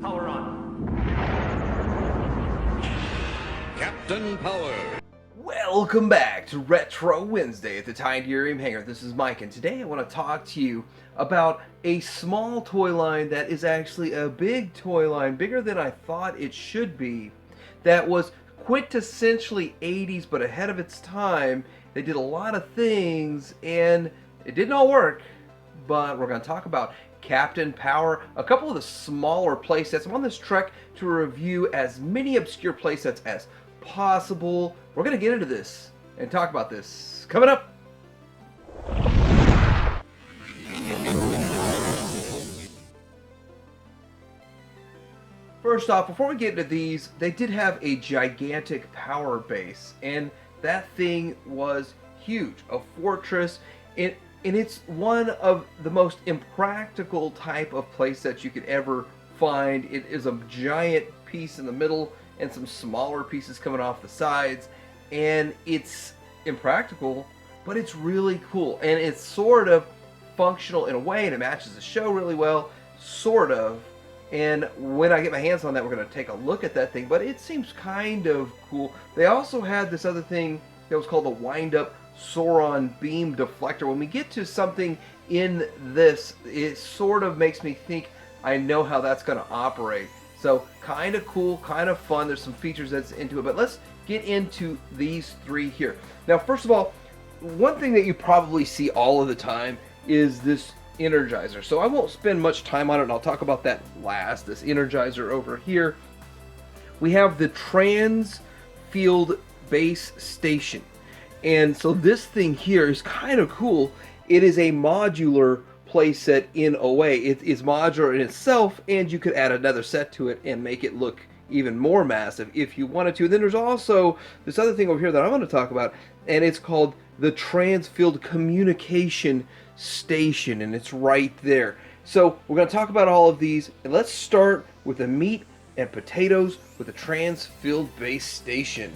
Power on. Captain Power. Welcome back to Retro Wednesday at the Titanium Hangar. This is Mike, and today I want to talk to you about a small toy line that is actually a big toy line, bigger than I thought it should be, that was quintessentially 80s but ahead of its time. They did a lot of things and it didn't all work, but we're going to talk about Captain Power, a couple of the smaller playsets. I'm on this trek to review as many obscure playsets as possible. We're going to get into this and talk about this coming up. First off, before we get into these, they did have a gigantic power base, and that thing was huge. A fortress. And it's one of the most impractical type of playsets you could ever find. It is a giant piece in the middle and some smaller pieces coming off the sides, and it's impractical, but it's really cool, and it's sort of functional in a way, and it matches the show really well, sort of. And when I get my hands on that, we're going to take a look at that thing, but it seems kind of cool. They also had this other thing that was called the wind-up Sauron beam deflector. When we get to something in this, it sort of makes me think I know how that's going to operate. So kind of cool, kind of fun. There's some features that's into it, but let's get into these three here. Now, first of all, one thing that you probably see all of the time is this Energizer. So I won't spend much time on it, and I'll talk about that last. This Energizer over here. We have the Trans Field Base Station. And so this thing here is kind of cool. It is a modular playset in a way. It is modular in itself, and you could add another set to it and make it look even more massive if you wanted to. And then there's also this other thing over here that I want to talk about, and it's called the Transfield Communication Station, and it's right there. So we're going to talk about all of these, and let's start with the meat and potatoes with the Transfield Base Station.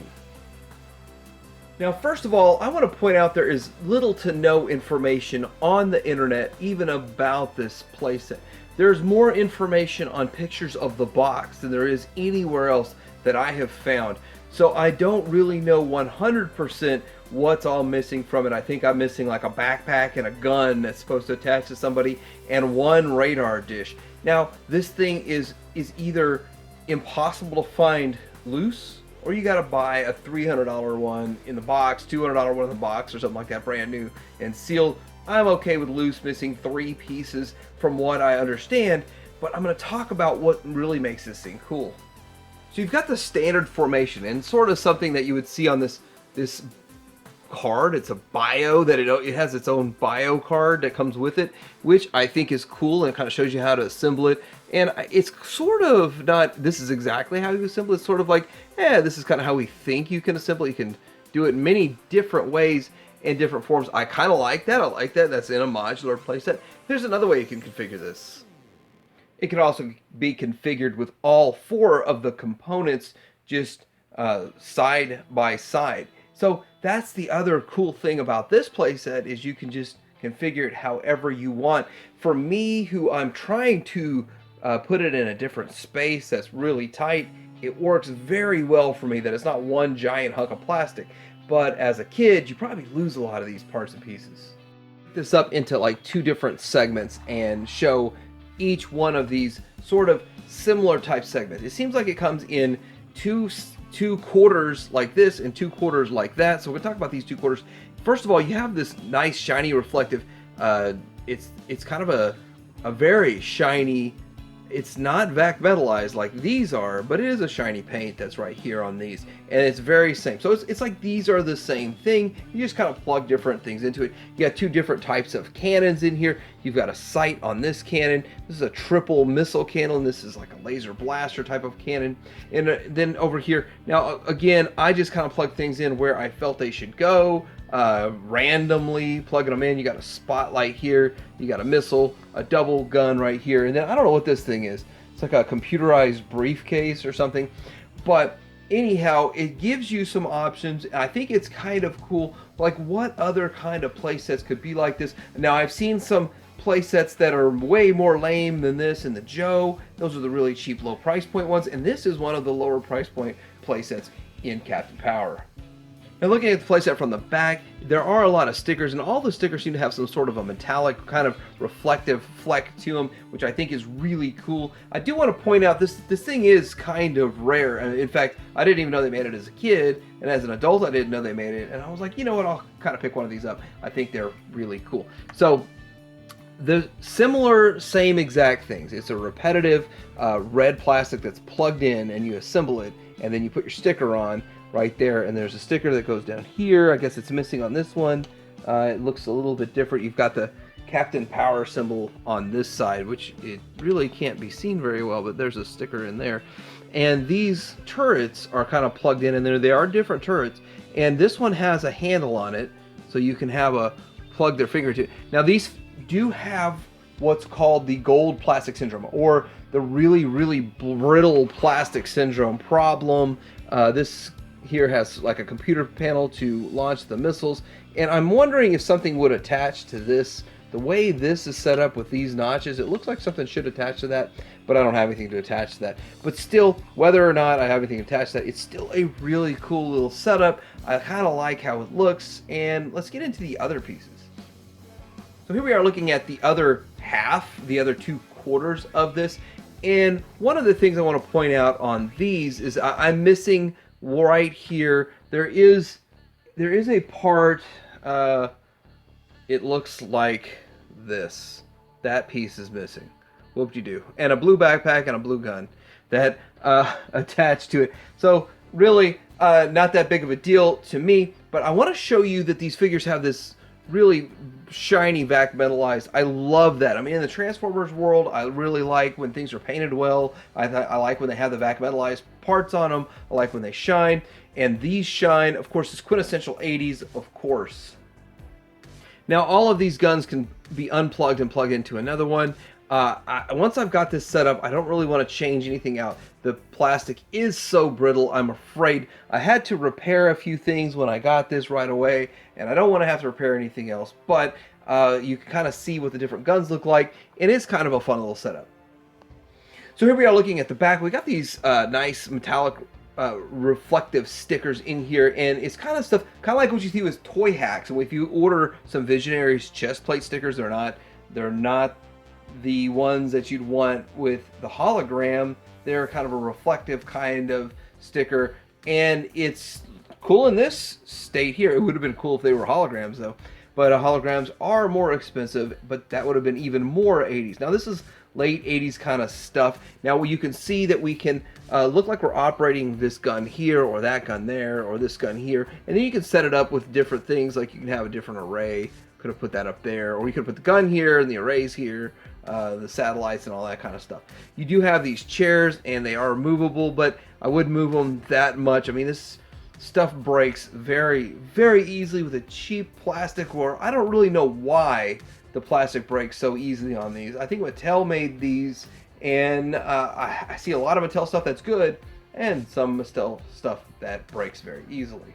Now, first of all, I want to point out there is little to no information on the internet even about this playset. There's more information on pictures of the box than there is anywhere else that I have found. So I don't really know 100% what's all missing from it. I think I'm missing like a backpack and a gun that's supposed to attach to somebody and one radar dish. Now, this thing is either impossible to find loose, or you got to buy a $300 one in the box, $200 one in the box, or something like that, brand new and sealed. I'm okay with loose, missing 3 pieces from what I understand, but I'm going to talk about what really makes this thing cool. So you've got the standard formation, and sort of something that you would see on this card. It's a bio that it has its own bio card that comes with it, which I think is cool, and it kind of shows you how to assemble it. And it's sort of not, this is exactly how you assemble it. It's sort of like, this is kind of how we think you can assemble it. You can do it in many different ways and different forms. I kind of like that. I like that. That's in a modular playset. There's another way you can configure this. It can also be configured with all 4 of the components just side by side. So that's the other cool thing about this playset, is you can just configure it however you want. For me, who I'm trying to put it in a different space that's really tight, it works very well for me that it's not one giant hunk of plastic. But as a kid, you probably lose a lot of these parts and pieces. Put this up into like 2 different segments and show each one of these sort of similar type segments. It seems like it comes in two quarters like this and 2 quarters like that. So we're going to talk about these 2 quarters. First of all, you have this nice shiny reflective, it's kind of a very shiny, it's not vac metallized like these are, but it is a shiny paint that's right here on these, and it's very same. So it's like these are the same thing. You just kind of plug different things into it. You got 2 different types of cannons in here. You've got a sight on this cannon. This is a triple missile cannon. This is like a laser blaster type of cannon. And then over here, now again, I just kind of plug things in where I felt they should go. Randomly plugging them in. You got a spotlight here, you got a missile, a double gun right here, and then I don't know what this thing is. It's like a computerized briefcase or something, but anyhow, it gives you some options. I think it's kind of cool. Like, what other kind of playsets could be like this? Now, I've seen some play sets that are way more lame than this and the Joe. Those are the really cheap, low price point ones, and this is one of the lower price point play sets in Captain Power. Now looking at the playset from the back, there are a lot of stickers, and all the stickers seem to have some sort of a metallic kind of reflective fleck to them, which I think is really cool. I do want to point out this thing is kind of rare. In fact, I didn't even know they made it as a kid, and as an adult I didn't know they made it, and I was like, you know what, I'll kind of pick one of these up. I think they're really cool. So the similar, same exact things. It's a repetitive red plastic that's plugged in, and you assemble it, and then you put your sticker on right there, and there's a sticker that goes down here. I guess it's missing on this one. It looks a little bit different. You've got the Captain Power symbol on this side, which it really can't be seen very well, but there's a sticker in there. And these turrets are kind of plugged in, and they are different turrets. And this one has a handle on it, so you can have a plug their finger to. Now these do have what's called the gold plastic syndrome, or the really, really brittle plastic syndrome problem. This here has like a computer panel to launch the missiles, and I'm wondering if something would attach to this. The way this is set up with these notches, it looks like something should attach to that, but I don't have anything to attach to that. But still, whether or not I have anything attached to that, it's still a really cool little setup. I kind of like how it looks, and let's get into the other pieces. So here we are looking at the other half, the other 2/4 of this, and one of the things I want to point out on these is I'm missing right here. There is a part, it looks like this. That piece is missing. Whoop-de-doo. And a blue backpack and a blue gun that attached to it. So really not that big of a deal to me, but I want to show you that these figures have this really shiny vac metalized. I love that. I mean, in the Transformers world, I really like when things are painted well. I like when they have the vac metalized parts on them. I like when they shine, and these shine. Of course, it's quintessential 80s, of course. Now, all of these guns can be unplugged and plugged into another one. Once I've got this set up, I don't really want to change anything out. The plastic is so brittle, I'm afraid. I had to repair a few things when I got this right away, and I don't want to have to repair anything else, but you can kind of see what the different guns look like, and it's kind of a fun little setup. So here we are looking at the back. We got these nice metallic reflective stickers in here, and it's kind of stuff, kind of like what you see with Toy Hacks. And if you order some Visionaries chest plate stickers, they're not the ones that you'd want with the hologram. They're kind of a reflective kind of sticker, and it's cool in this state here. It would have been cool if they were holograms though, but holograms are more expensive, but that would have been even more 80s. Now this is late 80s kind of stuff. Now you can see that we can look like we're operating this gun here, or that gun there, or this gun here, and then you can set it up with different things, like you can have a different array. Could have put that up there, or you could put the gun here and the arrays here, the satellites and all that kind of stuff. You do have these chairs, and they are movable, but I wouldn't move them that much. I mean, this stuff breaks very, very easily with a cheap plastic, or I don't really know why the plastic breaks so easily on these. I think Mattel made these, and I see a lot of Mattel stuff that's good, and some Mattel stuff that breaks very easily.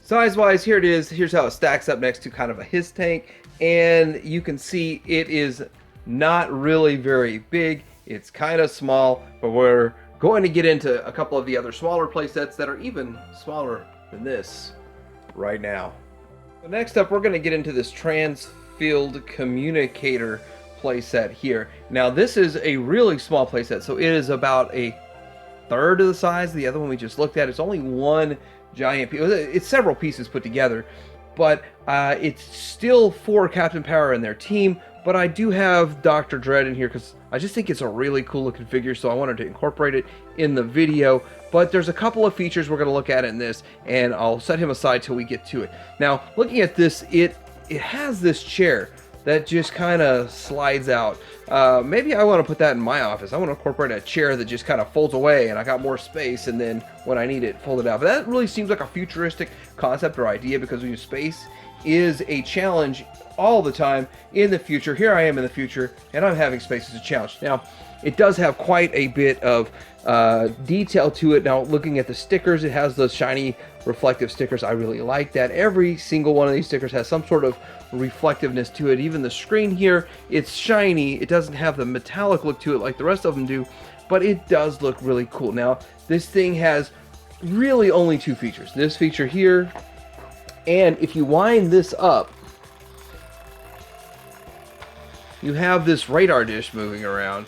Size-wise, here it is. Here's how it stacks up next to kind of a his tank, and you can see it is not really very big. It's kind of small, but we're going to get into a couple of the other smaller play sets that are even smaller than this right now. So next up, we're going to get into this Transfield Communicator play set here. Now this is a really small play set, so it is about a third of the size of the other one we just looked at. It's only one giant piece. It's several pieces put together, but it's still for Captain Power and their team. But I do have Dr. Dread in here because I just think it's a really cool looking figure, so I wanted to incorporate it in the video. But there's a couple of features we're going to look at in this, and I'll set him aside till we get to it. Now, looking at this, it has this chair that just kind of slides out. Maybe I want to put that in my office. I want to incorporate a chair that just kind of folds away, and I got more space, and then when I need it, fold it out. But that really seems like a futuristic concept or idea, because we use space is a challenge all the time in the future. Here I am in the future, and I'm having space as a challenge. Now, it does have quite a bit of detail to it. Now, looking at the stickers, it has those shiny reflective stickers. I really like that. Every single one of these stickers has some sort of reflectiveness to it. Even the screen here, it's shiny. It doesn't have the metallic look to it like the rest of them do, but it does look really cool. Now, this thing has really only two features. This feature here, and if you wind this up, you have this radar dish moving around,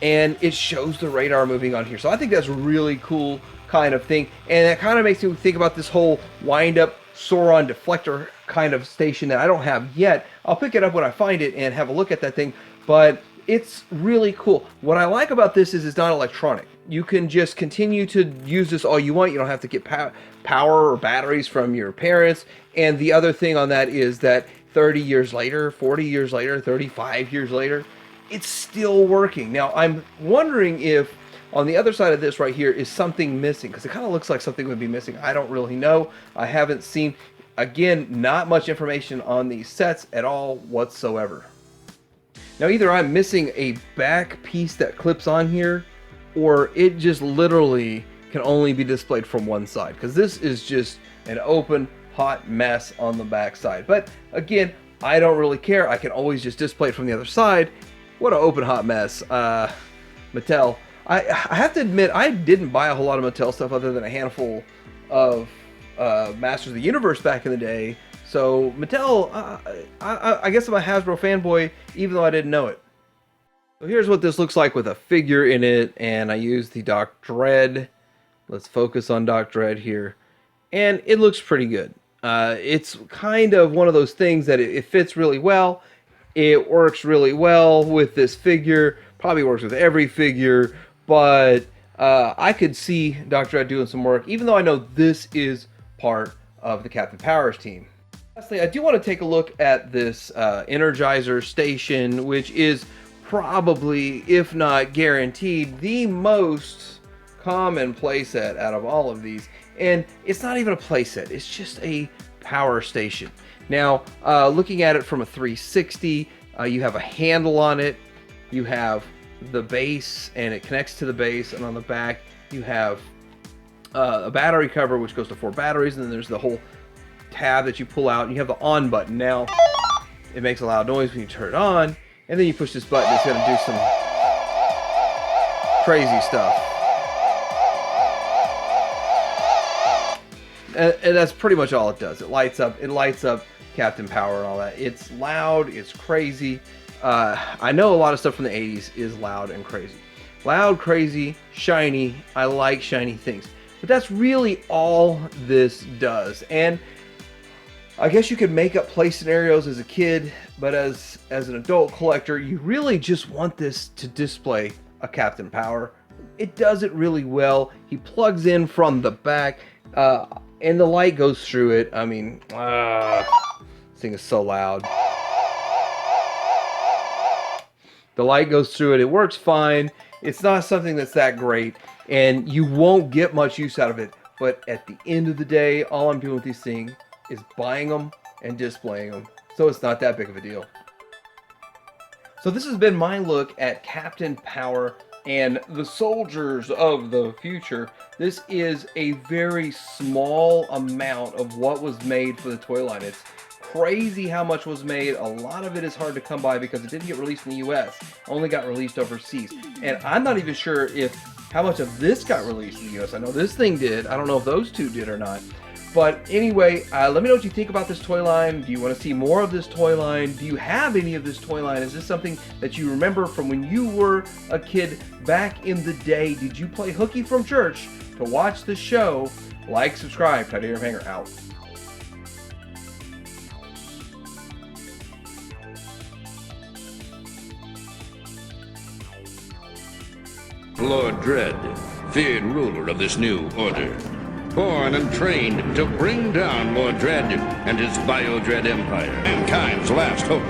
and it shows the radar moving on here. So I think that's a really cool kind of thing, and that kind of makes me think about this whole wind-up Sauron deflector kind of station that I don't have yet. I'll pick it up when I find it and have a look at that thing, but it's really cool. What I like about this is it's not electronic. You can just continue to use this all you want. You don't have to get power or batteries from your parents. And the other thing on that is that 30 years later, 40 years later, 35 years later, it's still working. Now, I'm wondering if on the other side of this right here is something missing, because it kind of looks like something would be missing. I don't really know. I haven't seen, again, not much information on these sets at all whatsoever. Now, either I'm missing a back piece that clips on here, or it just literally can only be displayed from one side, because this is just an open, hot mess on the back side. But again, I don't really care. I can always just display it from the other side. What an open, hot mess. Mattel. I have to admit, I didn't buy a whole lot of Mattel stuff other than a handful of Masters of the Universe back in the day. So Mattel, I guess I'm a Hasbro fanboy, even though I didn't know it. So here's what this looks like with a figure in it, and I used the Doc Dread. Let's focus on Doc Dread here. And it looks pretty good. It's kind of one of those things that it fits really well. It works really well with this figure. Probably works with every figure, but I could see Doc Dread doing some work, even though I know this is part of the Captain Powers team. Lastly, I do want to take a look at this Energizer station, which is probably, if not guaranteed, the most common playset out of all of these. And it's not even a playset, it's just a power station. Now, looking at it from a 360, you have a handle on it, you have the base, and it connects to the base, and on the back, you have a battery cover, which goes to 4 batteries, and then there's the whole tab that you pull out, and you have the on button. Now, it makes a loud noise when you turn it on, and then you push this button, it's going to do some crazy stuff. And that's pretty much all it does. It lights up Captain Power and all that. It's loud, it's crazy. I know a lot of stuff from the 80s is loud and crazy. Loud, crazy, shiny. I like shiny things. But that's really all this does. And I guess you could make up play scenarios as a kid, but as an adult collector, you really just want this to display a Captain Power. It does it really well. He plugs in from the back, and the light goes through it. I mean, this thing is so loud. The light goes through it. It works fine. It's not something that's that great, and you won't get much use out of it. But at the end of the day, all I'm doing with these things is buying them and displaying them. So it's not that big of a deal. So this has been my look at Captain Power and the soldiers of the future. This is a very small amount of what was made for the toy line. It's crazy how much was made. A lot of it is hard to come by because it didn't get released in the US, only got released overseas. And I'm not even sure if how much of this got released in the US. I know this thing did. I don't know if those two did or not. But anyway, let me know what you think about this toy line. Do you want to see more of this toy line? Do you have any of this toy line? Is this something that you remember from when you were a kid back in the day? Did you play hooky from church to watch the show? Like, subscribe. Titanium Hanger out. Lord Dread, feared ruler of this new order. Born and trained to bring down Lord Dread and his Bio-Dread Empire, mankind's last hope.